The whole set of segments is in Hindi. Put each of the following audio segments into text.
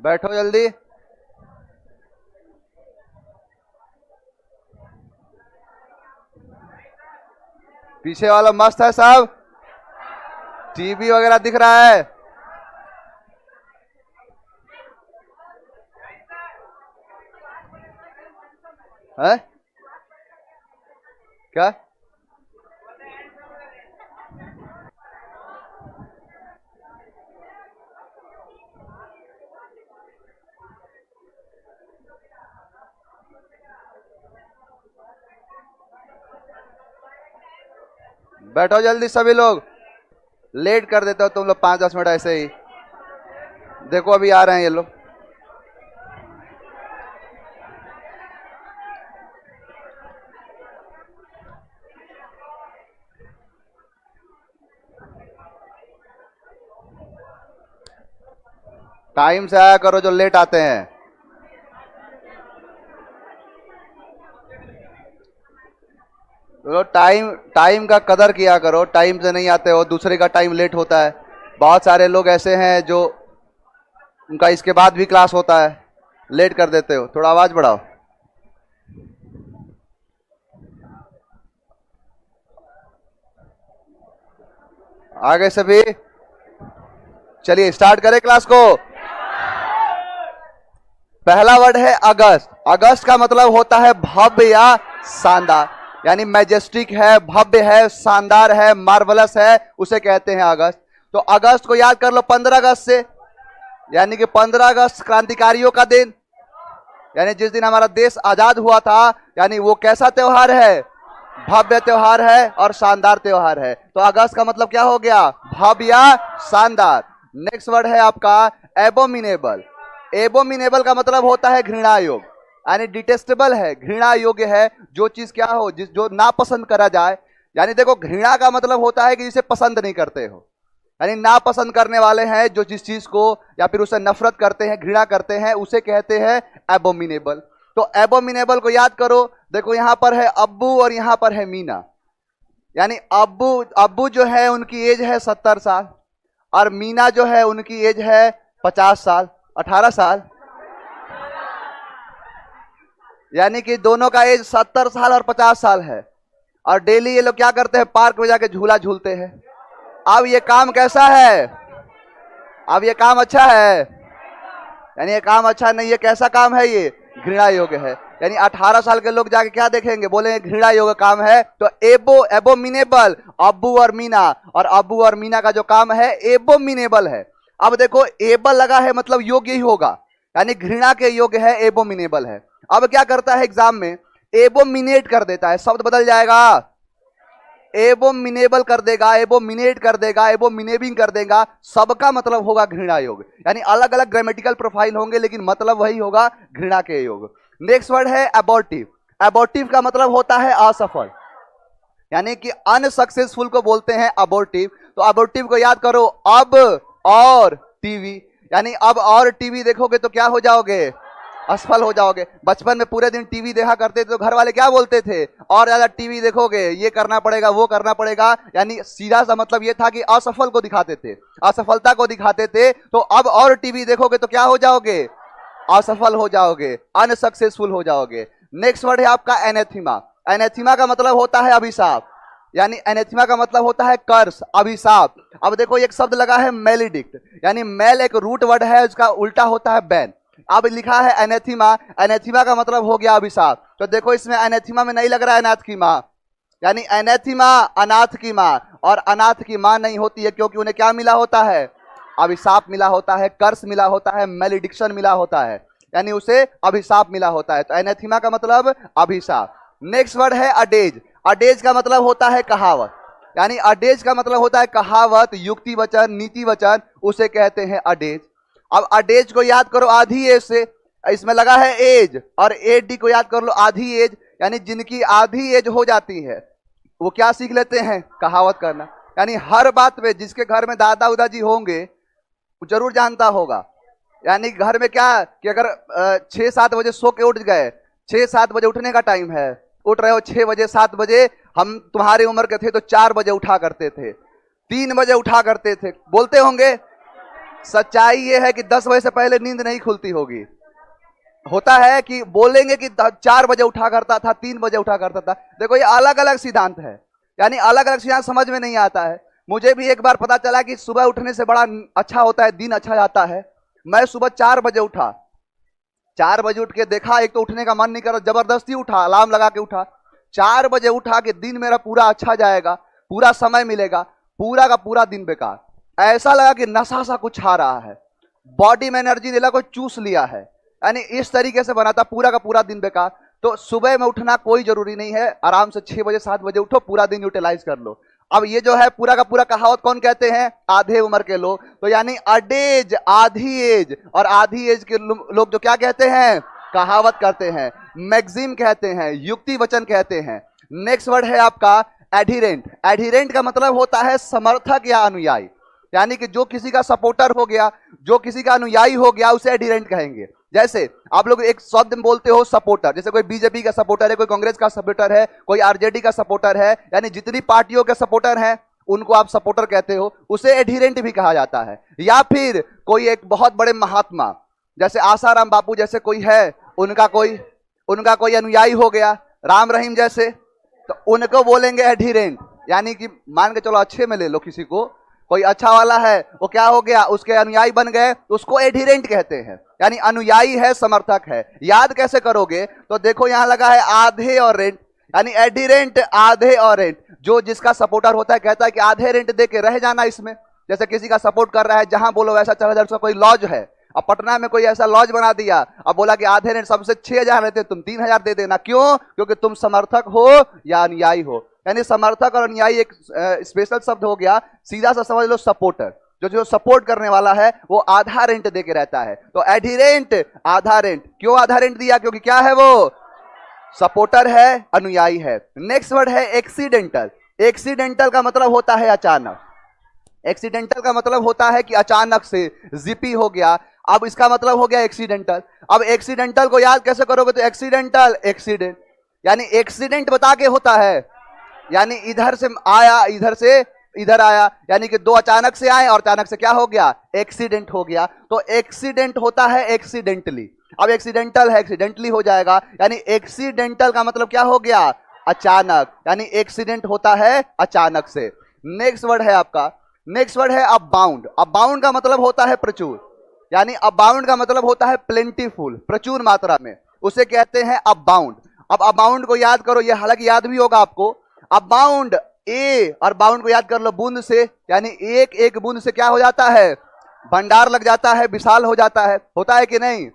बैठो जल्दी। पीछे वाला मस्त है सब, टीवी वगैरह दिख रहा है। है क्या? बैठो जल्दी सभी लोग, लेट कर देते हो तुम लोग 5-10 मिनट ऐसे ही। देखो अभी आ रहे हैं ये लोग। टाइम से आया करो जो लेट आते हैं। तो टाइम टाइम का कदर किया करो, टाइम से नहीं आते हो, दूसरे का टाइम लेट होता है। बहुत सारे लोग ऐसे हैं जो उनका इसके बाद भी क्लास होता है, लेट कर देते हो। थोड़ा आवाज बढ़ाओ। आगे सभी, चलिए स्टार्ट करें क्लास को। पहला वर्ड है अगस्त। अगस्त का मतलब होता है भव्य या शानदार, यानी मैजेस्टिक है, भव्य है, शानदार है, मार्वलस है, उसे कहते हैं अगस्त। तो अगस्त को याद कर लो 15 अगस्त से, यानी कि 15 अगस्त क्रांतिकारियों का दिन, यानी जिस दिन हमारा देश आजाद हुआ था। यानी वो कैसा त्योहार है? भव्य त्योहार है और शानदार त्योहार है। तो अगस्त का मतलब क्या हो गया? भव्य या शानदार। नेक्स्ट वर्ड है आपका एबोमिनेबल। एबोमिनेबल का मतलब होता है घृणा योग्य, यानी डिटेस्टेबल है, घृणा योग्य है। जो चीज क्या हो, जिस जो नापसंद करा जाए। यानी देखो, घृणा का मतलब होता है कि जिसे पसंद नहीं करते हो, यानी नापसंद करने वाले हैं जो जिस चीज को, या फिर उसे नफरत करते हैं, घृणा करते हैं, उसे कहते हैं एबोमिनेबल। तो एबोमिनेबल को याद करो। देखो यहां पर है अब्बू और यहां पर है मीना। यानी अब्बू जो है उनकी एज है 70 साल और मीना जो है उनकी एज है 50 साल, 18 साल। यानी कि दोनों का एज 70 साल और 50 साल है। और डेली ये लोग क्या करते हैं? पार्क में जाके झूला झूलते हैं। अब ये काम कैसा है? अब ये काम अच्छा है? यानी ये काम अच्छा नहीं है। कैसा काम है ये? घृणा योग्य है। यानी 18 साल के लोग जाके क्या देखेंगे? बोले घृणा योग्य काम है। तो एबोमिनेबल, अब्बू और मीना, और अब्बू और मीना का जो काम है एबोमिनेबल है। अब देखो एबल लगा है, मतलब योग्य ही होगा, यानी घृणा के योग्य है, एबोमिनेबल है। अब क्या करता है एग्जाम में? एबोमिनेट कर देता है, शब्द बदल जाएगा, एबोमिनेबल कर देगा, एबोमिनेट कर देगा, एबोमिनेबिंग कर देगा। सबका मतलब होगा घृणा योग। यानी अलग अलग ग्रामेटिकल प्रोफाइल होंगे लेकिन मतलब वही होगा, घृणा के योग। नेक्स्ट वर्ड है अबॉर्टिव। अबॉर्टिव का मतलब होता है असफल, यानी कि अनसक्सेसफुल को बोलते हैं अबॉर्टिव। तो अबॉर्टिव को याद करो, अब और टीवी, यानी अब और टीवी देखोगे तो क्या हो जाओगे? असफल हो जाओगे। बचपन में पूरे दिन टीवी देखा करते थे तो घर वाले क्या बोलते थे? और ज्यादा टीवी देखोगे, ये करना पड़ेगा, वो करना पड़ेगा। यानी सीधा सा मतलब ये था कि असफल को दिखाते थे, असफलता को दिखाते थे। तो अब और टीवी देखोगे तो क्या हो जाओगे? असफल हो जाओगे, अनसक्सेसफुल हो जाओगे। नेक्स्ट वर्ड है आपका एनेथिमा। एनेथिमा का मतलब होता है अभिशाप, यानी एनेथिमा का मतलब होता है कर्स, अभिशाप। अब देखो एक शब्द लगा है मेलिडिक्ट, यानी मेल एक रूट वर्ड है, उसका उल्टा होता है बैन। अब लिखा है एनेथिमा, एनेथिमा का मतलब हो गया अभिशाप। तो देखो इसमें एनेथिमा में नहीं लग रहा है अनाथ की माँ, यानी एनेथिमा अनाथ की माँ, और अनाथ की माँ नहीं होती है क्योंकि उन्हें क्या मिला होता है? अभिशाप मिला होता है, कर्स मिला होता है, मेलिडिक्शन मिला होता है, यानी उसे अभिशाप मिला होता है। तो एनेथिमा का मतलब अभिशाप। नेक्स्ट वर्ड है अडेज। अडेज का मतलब होता है कहावत, यानी अडेज का मतलब होता है कहावत, युक्ति वचन, नीति वचन, उसे कहते हैं अडेज। अब अडेज को याद करो आधी एज से, इसमें लगा है एज, और एडी को याद कर लो आधी एज, यानी जिनकी आधी एज हो जाती है वो क्या सीख लेते हैं? कहावत करना। यानी हर बात में, जिसके घर में दादा उदा जी होंगे वो जरूर जानता होगा। यानी घर में क्या कि अगर 6-7 बजे सो के उठ गए, 6-7 बजे उठने का टाइम है, उठ रहे हो 6 बजे 7 बजे, हम तुम्हारी उम्र के थे तो 4 बजे उठा करते थे, 3 बजे उठा करते थे, बोलते होंगे। सच्चाई ये है कि 10 बजे से पहले नींद नहीं खुलती होगी। होता है कि बोलेंगे कि 4 बजे उठा करता था, 3 बजे उठा करता था। देखो ये अलग अलग सिद्धांत है, यानी अलग अलग सिद्धांत समझ में नहीं आता है। मुझे भी एक बार पता चला कि सुबह उठने से बड़ा अच्छा होता है, दिन अच्छा जाता है। मैं सुबह 4 बजे उठा, 4 बजे उठ के देखा, एक तो उठने का मन नहीं कर रहा, जबरदस्ती उठा, अलार्म लगा के उठा। 4 बजे उठा कि दिन मेरा पूरा अच्छा जाएगा, पूरा समय मिलेगा, पूरा का पूरा दिन बेकार। ऐसा लगा कि नशा सा कुछ आ रहा है, बॉडी में एनर्जी नहीं लगा, कोई चूस लिया है, यानी इस तरीके से बना था, पूरा का पूरा दिन बेकार। तो सुबह में उठना कोई जरूरी नहीं है, आराम से 6 बजे 7 बजे उठो, पूरा दिन यूटिलाइज कर लो। अब ये जो है पूरा का पूरा कहावत कौन कहते हैं? आधे उम्र के लोग। तो यानी अडेज, आधी एज, और आधी एज के लोग जो क्या कहते हैं? कहावत करते हैं, मैगजीम कहते हैं, युक्ति वचन कहते हैं। नेक्स्ट वर्ड है आपका एडहिरेंट। एडहिरेंट का मतलब होता है समर्थक या अनुयायी, यानी कि जो किसी का सपोर्टर हो गया, जो किसी का अनुयायी हो गया, उसे एडहिरेंट कहेंगे। जैसे आप लोग एक शब्द बोलते हो सपोर्टर, जैसे कोई बीजेपी का सपोर्टर है, कोई कांग्रेस का सपोर्टर है, कोई आरजेडी का सपोर्टर है, यानी जितनी पार्टियों के सपोर्टर हैं उनको आप सपोर्टर कहते हो, उसे एडहिरेंट भी कहा जाता है। या फिर कोई एक बहुत बड़े महात्मा जैसे आसाराम बापू जैसे कोई है, उनका कोई अनुयायी हो गया, राम रहीम जैसे, तो उनको बोलेंगे एडहिरेंट। यानी कि मान के चलो अच्छे में ले लो, किसी को कोई अच्छा वाला है, वो क्या हो गया, उसके अनुयायी बन गए, उसको एडहिरेंट कहते हैं, यानी अनुयायी है, समर्थक है। याद कैसे करोगे? तो देखो यहां लगा है आधे और रेंट, यानी एडहिरेंट आधे और रेंट। जो जिसका सपोर्टर होता है कहता है कि आधे रेंट दे के रह जाना इसमें, जैसे किसी का सपोर्ट कर रहा है, जहां बोलो वैसा चला जाए। उसका कोई लॉज है, अब पटना में कोई ऐसा लॉज बना दिया, अब बोला कि आधे रेंट सबसे 6,000 लेते, तुम 3,000 दे देना। क्यों? क्योंकि तुम समर्थक हो या अनुयायी हो। यानी समर्थक और अनुयायी एक स्पेशल शब्द हो गया। सीधा सा समझ लो सपोर्टर, जो सपोर्ट करने वाला है वो आधा रेंट दे के रहता है। तो एडहिरेंट आधा रेंट। क्यों आधा रेंट दिया? क्योंकि क्या है, वो सपोर्टर है, अनुयायी है। नेक्स्ट वर्ड है एक्सीडेंटल। एक्सीडेंटल का मतलब होता है अचानक। एक्सीडेंटल का मतलब होता है कि अचानक से जिपी हो गया, अब इसका मतलब हो गया एक्सीडेंटल। अब एक्सीडेंटल को याद कैसे करोगे? तो एक्सीडेंटल एक्सीडेंट, यानी एक्सीडेंट बता के होता है, यानी इधर से आया, इधर से इधर आया, यानी कि दो अचानक से आए और अचानक से क्या हो गया? एक्सीडेंट हो गया। तो एक्सीडेंट होता है एक्सीडेंटली। अब एक्सीडेंटल है, एक्सीडेंटली हो जाएगा, यानी एक्सीडेंटल का मतलब क्या हो गया? अचानक, यानी एक्सीडेंट होता है अचानक से। नेक्स्ट वर्ड है आपका, नेक्स्ट वर्ड है अबाउंड। अबाउंड का मतलब होता है प्रचुर, यानी अबाउंड का मतलब होता है प्लेंटीफुल, प्रचुर मात्रा में, उसे कहते हैं अबाउंड। अब अबाउंड को याद करो, ये हालांकि याद भी होगा आपको। अबाउंड ए और बाउंड को याद कर लो बूंद से, यानी एक एक बूंद से क्या हो जाता है? भंडार लग जाता है, विशाल हो जाता है। होता है कि नहीं?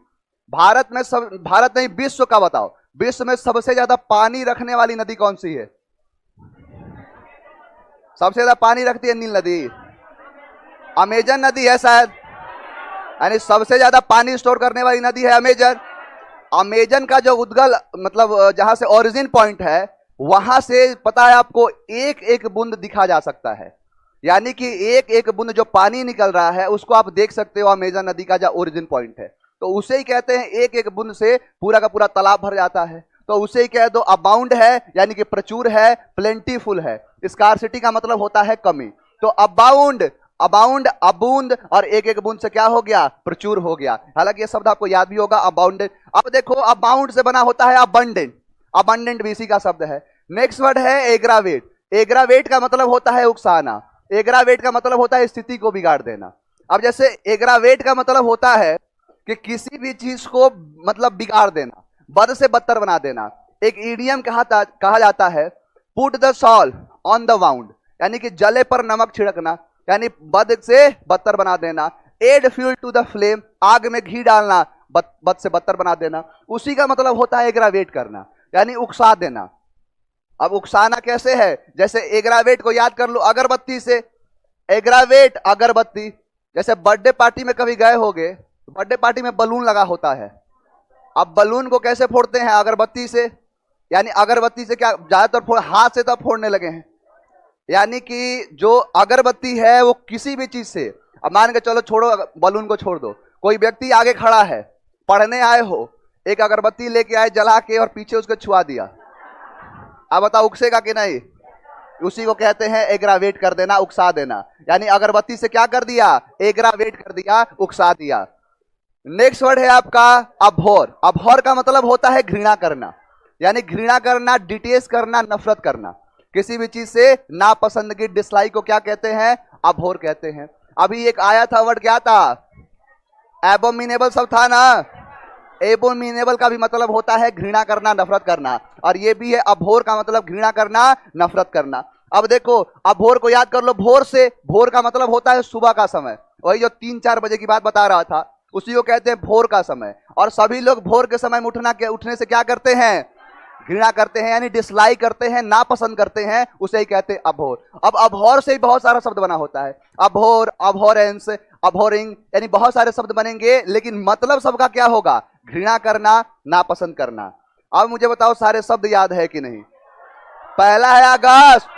भारत में भारत नहीं, विश्व का बताओ, विश्व में सबसे ज्यादा पानी रखने वाली नदी कौन सी है? सबसे ज्यादा पानी रखती है नील नदी, अमेजन नदी है शायद, यानी सबसे ज्यादा पानी स्टोर करने वाली नदी है अमेजन। अमेजन का जो उद्गल मतलब जहां से ओरिजिन पॉइंट है, वहां से पता है आपको एक एक बूंद दिखा जा सकता है, यानी कि एक एक बूंद जो पानी निकल रहा है उसको आप देख सकते हो, अमेजन नदी का जो ओरिजिन पॉइंट है। तो उसे ही कहते हैं, एक एक बूंद से पूरा का पूरा तालाब भर जाता है, तो उसे ही कह दो अबाउंड है, यानी कि प्रचुर है, प्लेंटीफुल है। स्कार्सिटी का मतलब होता है कमी। तो अबाउंड, अबाउंड अबूंद, और एक एक बूंद से क्या हो गया? प्रचुर हो गया। हालांकि ये शब्द आपको याद भी होगा, अबाउंडेड। अब देखो अबाउंड से बना होता है अबंडेंट, अबंडेंट भी इसी का शब्द है। नेक्स्ट वर्ड है एग्रावेट। एग्रावेट का मतलब होता है उकसाना, एग्रावेट का मतलब होता है स्थिति को बिगाड़ देना। अब जैसे एग्रावेट का मतलब होता है कि किसी भी चीज को मतलब बिगाड़ देना, बद से बदतर बना देना। एक इडियम कहा जाता है put the salt on the wound, यानी कि जले पर नमक छिड़कना, यानी बद से बदतर बना देना। Add fuel to the flame, आग में घी डालना, बद से बदतर बना देना। उसी का मतलब होता है एग्रावेट करना, यानी उकसा देना। अब उकसाना कैसे है? जैसे एग्रावेट को याद कर लो अगरबत्ती से, एग्रावेट अगरबत्ती। जैसे बर्थडे पार्टी में कभी गए होगे, बर्थडे पार्टी में बलून लगा होता है, अब बलून को कैसे फोड़ते हैं? अगरबत्ती से, यानी अगरबत्ती से क्या ज्यादातर हाथ से तो फोड़ने लगे हैं, यानी कि जो अगरबत्ती है वो किसी भी चीज से, अब मान के चलो छोड़ो बलून को छोड़ दो, कोई व्यक्ति आगे खड़ा है, पढ़ने आए हो, एक अगरबत्ती लेके आए जला के और पीछे उसको छुआ दिया, अब बताओ उगसेगा कि नहीं? उसी को कहते हैं एग्रावेट कर देना, उकसा देना। यानी अगरबत्ती से क्या कर दिया, एग्रावेट कर दिया, उकसा दिया। नेक्स्ट वर्ड है आपका अभोर। अभोर का मतलब होता है घृणा करना, यानी घृणा करना, डिटेस्ट करना, नफरत करना। किसी भी चीज से नापसंद की, डिसलाइक को क्या कहते हैं, अभोर कहते हैं। अभी एक आया था वर्ड, क्या था, एबोमिनेबल सब था ना। एबोमिनेबल का भी मतलब होता है घृणा करना, नफरत करना, और ये भी है अभोर का मतलब घृणा करना, नफरत करना। अब देखो अभोर को याद कर लो, भोर से, भोर का मतलब होता है सुबह का समय, वही जो 3-4 बजे की बात बता रहा था, उसी को कहते हैं भोर का समय। और सभी लोग भोर के समय में उठने से क्या करते हैं, घृणा करते हैं, यानी डिसलाइक करते हैं, नापसंद करते हैं, उसे ही कहते हैं अभोर। अब अभोर से ही बहुत सारा शब्द बना होता है, अभोर, अभोरेंस, अभोरिंग, यानी बहुत सारे शब्द बनेंगे, लेकिन मतलब सबका क्या होगा, घृणा करना, नापसंद करना। अब मुझे बताओ सारे शब्द याद है कि नहीं। पहला है अगस्त,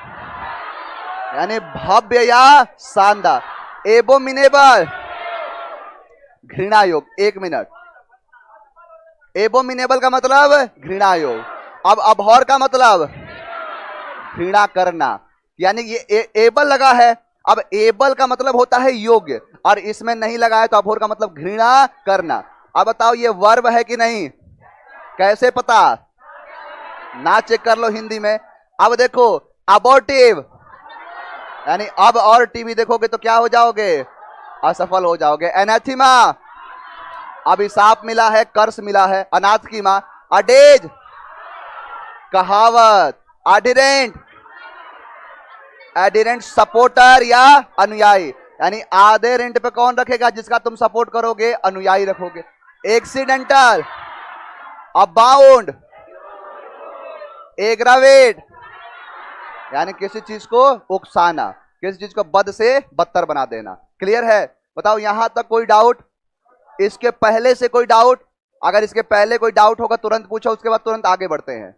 यानी भव्य या शानदार। एबोमिनेबल, घृणा योग। 1 मिनट, एबोमिनेबल का मतलब घृणा योग। अब अभोर का मतलब घृणा करना, यानी ये एबल लगा है, अब एबल का मतलब होता है योग्य, और इसमें नहीं लगा है तो अभोर का मतलब घृणा करना। अब बताओ ये वर्ब है कि नहीं, कैसे पता, ना चेक कर लो हिंदी में। अब देखो अबॉर्टिव, यानी अब और टीवी देखोगे तो क्या हो जाओगे, असफल हो जाओगे। एनाथीमा, अभिशाप मिला है, कर्स मिला है। अनाथ की मां, अडेज, कहावत। एडिरेंट, एडिरेंट सपोर्टर या अनुयायी, यानी आधे रेंट पे कौन रखेगा, जिसका तुम सपोर्ट करोगे, अनुयायी रखोगे। एक्सीडेंटल, अबाउंड, एग्रावेट, यानी किसी चीज को उकसाना, किसी चीज को बद से बदतर बना देना। क्लियर है, बताओ यहां तक कोई डाउट, इसके पहले से कोई डाउट, अगर इसके पहले कोई डाउट होगा तुरंत पूछो, उसके बाद तुरंत आगे बढ़ते हैं।